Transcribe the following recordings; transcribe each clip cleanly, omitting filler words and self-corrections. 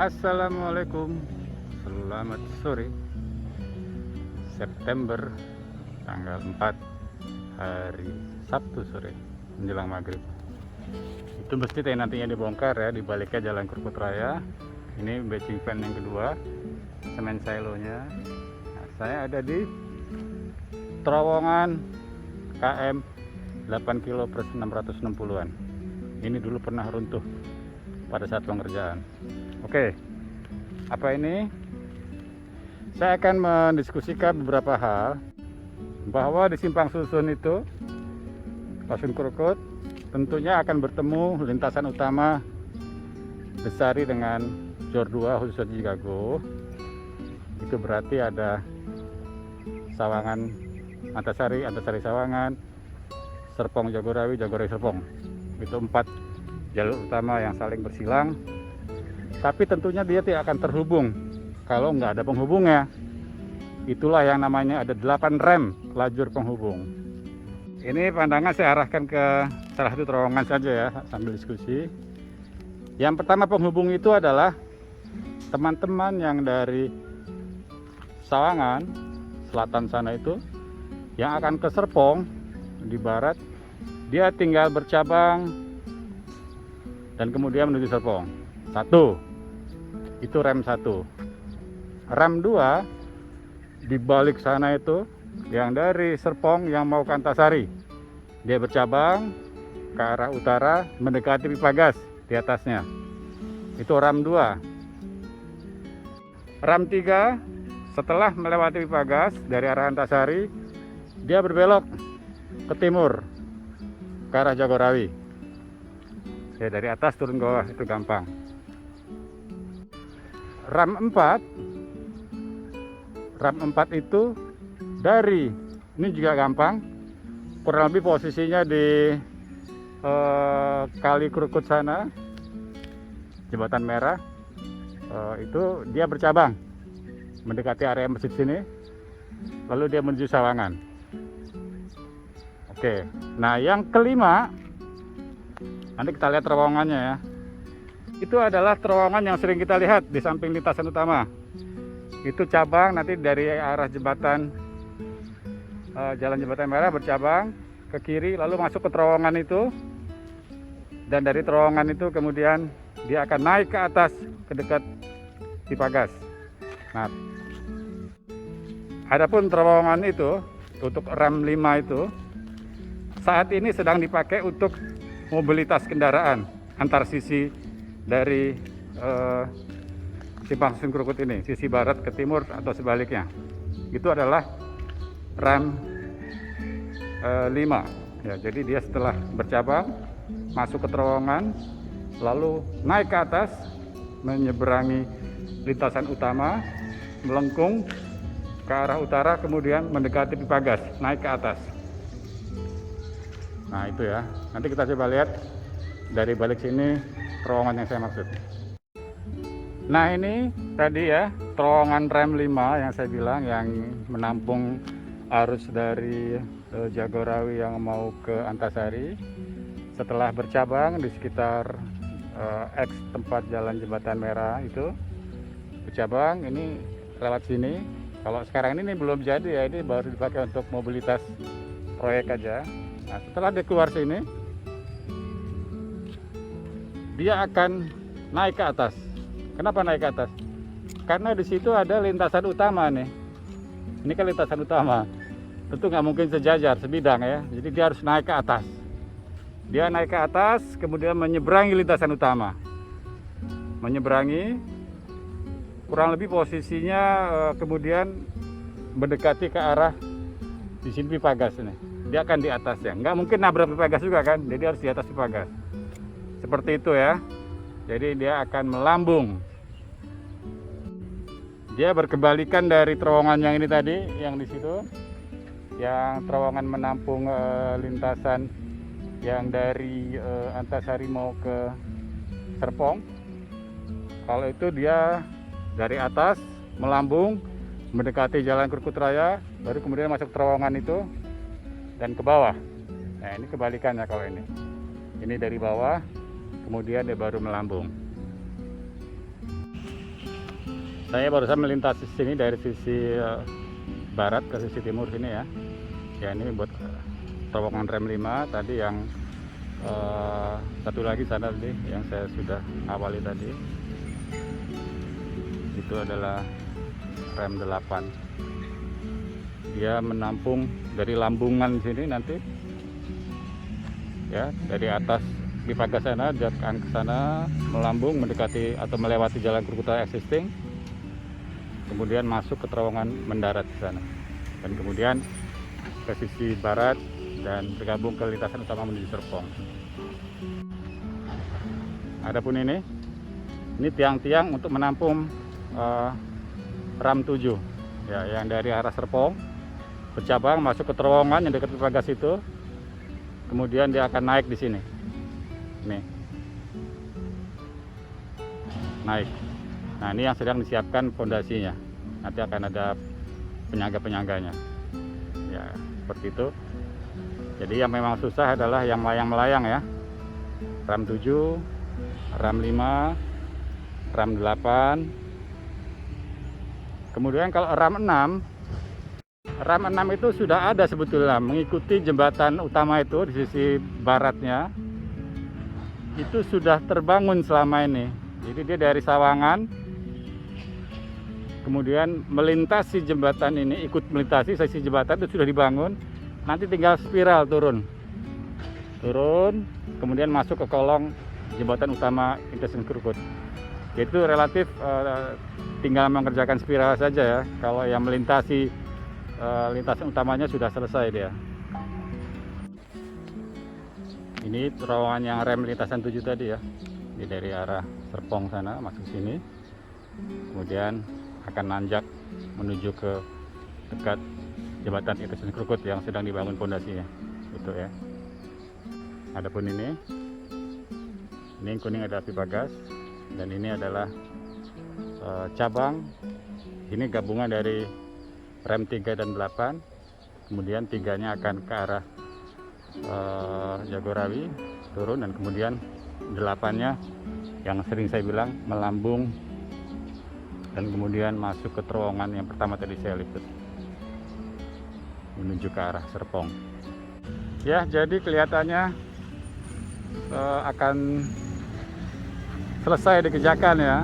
Assalamualaikum, selamat sore. September tanggal 4 hari Sabtu sore menjelang maghrib. Itu mesti nantinya dibongkar ya, di baliknya Jalan Krukut Raya. Ini batching pan yang kedua, semen silonya. Nah, saya ada di terowongan KM 8 kilo per 660-an. Ini dulu pernah runtuh pada saat pengerjaan. Oke, apa ini? Saya akan mendiskusikan beberapa hal bahwa di Simpang Susun itu, Stasiun Krukut, tentunya akan bertemu lintasan utama Besari dengan Jor 2 khususnya Cigago. Itu berarti ada Sawangan Antasari, Antasari Sawangan, Serpong Jagorawi, Jagorawi Serpong. Itu 4 jalur utama yang saling bersilang. Tapi tentunya dia tidak akan terhubung kalau nggak ada penghubungnya. Itulah yang namanya ada 8 rem lajur penghubung. Ini pandangan saya arahkan ke salah satu terowongan saja ya, sambil diskusi. Yang pertama penghubung itu adalah teman-teman yang dari Sawangan selatan sana itu, yang akan ke Serpong di barat, dia tinggal bercabang dan kemudian menuju Serpong. Itu rem 1. Rem 2 di balik sana itu, yang dari Serpong yang mau ke Antasari, dia bercabang ke arah utara mendekati pipa gas di atasnya. Itu rem 2. Rem 3 setelah melewati pipa gas dari arah Antasari, dia berbelok ke timur ke arah Jagorawi. Ya, dari atas turun ke bawah itu gampang. Rem 4 itu dari, ini juga gampang, kurang lebih posisinya di Kali Krukut sana, Jembatan Merah. Itu dia bercabang mendekati area masjid sini, lalu dia menuju Sawangan. Oke, nah yang kelima, nanti kita lihat terowongannya ya. Itu adalah terowongan yang sering kita lihat di samping lintasan utama. Itu cabang nanti dari arah jembatan Jalan Jembatan Merah, bercabang ke kiri lalu masuk ke terowongan itu, dan dari terowongan itu kemudian dia akan naik ke atas ke dekat pipa gas. Nah, adapun terowongan itu untuk rem 5 itu saat ini sedang dipakai untuk mobilitas kendaraan antar sisi dari Simpang Susun Krukut ini, sisi barat ke timur atau sebaliknya. Itu adalah rem 5 ya. Jadi dia setelah bercabang masuk ke terowongan lalu naik ke atas menyeberangi lintasan utama, melengkung ke arah utara, kemudian mendekati pipa gas, naik ke atas. Nah itu ya, nanti kita coba lihat dari balik sini terowongan yang saya maksud. Nah ini tadi ya terowongan rem 5 yang saya bilang, yang menampung arus dari Jagorawi yang mau ke Antasari. Setelah bercabang di sekitar X tempat Jalan Jembatan Merah itu, bercabang ini lewat sini. Kalau sekarang ini belum jadi ya, ini baru dipakai untuk mobilitas proyek aja. Nah setelah dia keluar sini, dia akan naik ke atas. Kenapa naik ke atas? Karena di situ ada lintasan utama nih. Ini kan lintasan utama. Tentu nggak mungkin sejajar, sebidang ya. Jadi dia harus naik ke atas. Dia naik ke atas, kemudian menyeberangi lintasan utama. Menyeberangi, kurang lebih posisinya kemudian mendekati ke arah di sini pipa gas ini. Dia akan di atasnya. Nggak mungkin nabrak pipa gas juga kan. Jadi harus di atas pipa gas. Seperti itu ya. Jadi dia akan melambung. Dia berkebalikan dari terowongan yang ini tadi, yang di situ, yang terowongan menampung lintasan yang dari Antasari mau ke Serpong. Kalau itu dia dari atas melambung mendekati Jalan Krukut Raya, baru kemudian masuk terowongan itu dan ke bawah. Nah ini kebalikannya kalau ini. Ini dari bawah, kemudian dia baru melambung. Saya barusan melintasi sini dari sisi barat ke sisi timur sini ya. Ya ini buat terowongan rem 5 tadi yang satu lagi sana tadi yang saya sudah awali tadi. Itu adalah rem 8. Dia menampung dari lambungan sini nanti. Ya, dari atas pipa gas sana akan ke sana melambung mendekati atau melewati jalan Krukuta existing. Kemudian masuk ke terowongan mendarat di sana, dan kemudian ke sisi barat dan bergabung ke lintasan utama menuju Serpong. Adapun ini tiang-tiang untuk menampung RAM 7 ya, yang dari arah Serpong bercabang masuk ke terowongan yang dekat pipa gas itu, kemudian dia akan naik di sini, nih naik. Nah ini yang sedang disiapkan fondasinya, nanti akan ada penyangga-penyangganya ya, seperti itu. Jadi yang memang susah adalah yang melayang-melayang ya, RAM 7, RAM 5, RAM 8. Kemudian kalau RAM 6 itu sudah ada sebetulnya mengikuti jembatan utama itu di sisi baratnya, itu sudah terbangun selama ini. Jadi dia dari Sawangan kemudian melintasi jembatan ini, ikut melintasi sisi jembatan itu sudah dibangun. Nanti tinggal spiral turun, kemudian masuk ke kolong jembatan utama Intasan Krukut. Itu relatif tinggal mengerjakan spiral saja ya. Kalau yang melintasi lintasan utamanya sudah selesai dia. Ini terowongan yang rem lintasan 7 tadi ya. Ini dari arah Serpong sana masuk sini, kemudian akan nanjak menuju ke dekat jembatan Intasan Krukut yang sedang dibangun pondasinya itu ya. Adapun ini yang kuning adalah pipa gas, dan ini adalah cabang. Ini gabungan dari rem 3 dan 8, kemudian 3-nya akan ke arah Jagorawi turun, dan kemudian 8-nya yang sering saya bilang melambung dan kemudian masuk ke terowongan yang pertama tadi saya liput menuju ke arah Serpong ya. Jadi kelihatannya akan selesai dikerjakan ya,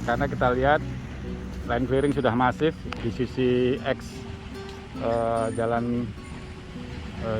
karena kita lihat line clearing sudah masif di sisi X jalan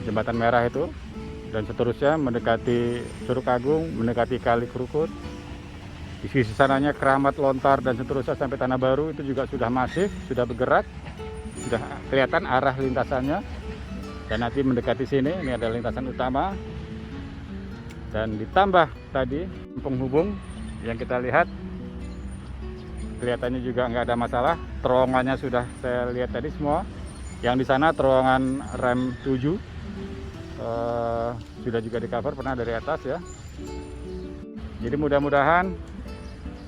jembatan merah itu, dan seterusnya mendekati Curug Agung, mendekati Kali Krukut. Di sisi sananya Keramat, Lontar, dan seterusnya sampai Tanah Baru itu juga sudah masif, sudah bergerak, sudah kelihatan arah lintasannya. Dan nanti mendekati sini, ini ada lintasan utama, dan ditambah tadi penghubung yang kita lihat, kelihatannya juga nggak ada masalah. Terowongannya sudah saya lihat tadi semua. Yang di sana terowongan rem 7 sudah juga di cover pernah dari atas ya. Jadi mudah-mudahan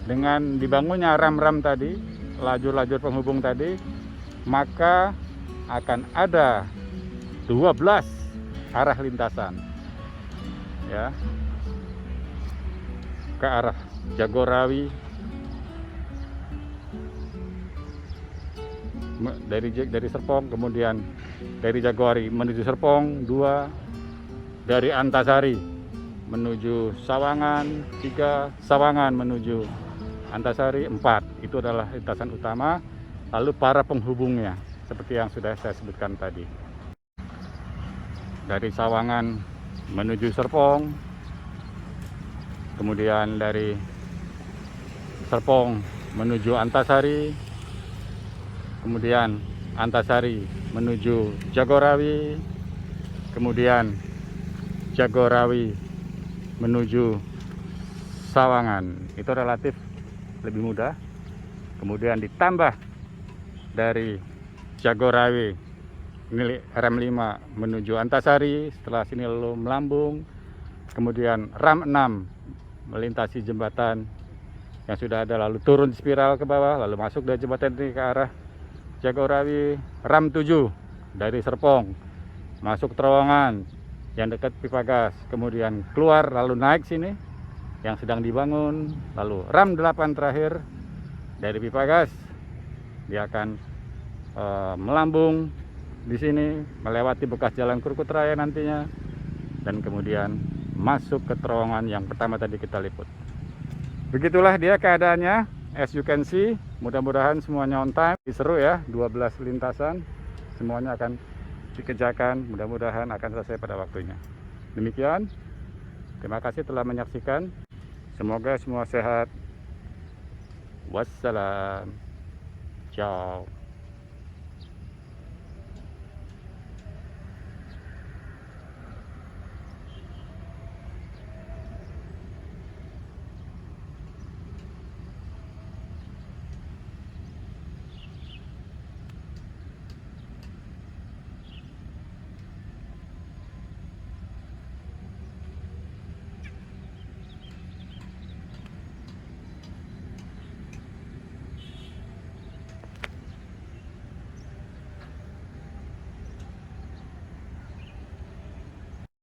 dengan dibangunnya rem-rem tadi, lajur-lajur penghubung tadi, maka akan ada 12 arah lintasan ya, ke arah Jagorawi, dari Serpong, kemudian dari Jagorawi menuju Serpong 2, dari Antasari menuju Sawangan 3, Sawangan menuju Antasari 4. Itu adalah lintasan utama. Lalu para penghubungnya seperti yang sudah saya sebutkan tadi, dari Sawangan menuju Serpong, kemudian dari Serpong menuju Antasari, kemudian Antasari menuju Jagorawi, kemudian Jagorawi menuju Sawangan. Itu relatif lebih mudah. Kemudian ditambah dari Jagorawi, ini rem 5 menuju Antasari, setelah sini lalu melambung, kemudian rem 6 melintasi jembatan yang sudah ada, lalu turun spiral ke bawah, lalu masuk dari jembatan ini ke arah Jagorawi. Rem 7 dari Serpong masuk terowongan yang dekat pipa gas, kemudian keluar lalu naik sini yang sedang dibangun, lalu rem 8 terakhir dari pipa gas. Dia akan melambung di sini, melewati bekas jalan Krukut Raya nantinya, dan kemudian masuk ke terowongan yang pertama tadi kita liput. Begitulah dia keadaannya. As you can see, mudah-mudahan semuanya on time. Seru ya, 12 lintasan semuanya akan dikerjakan, mudah-mudahan akan selesai pada waktunya. Demikian, terima kasih telah menyaksikan. Semoga semua sehat. Wassalam. Ciao.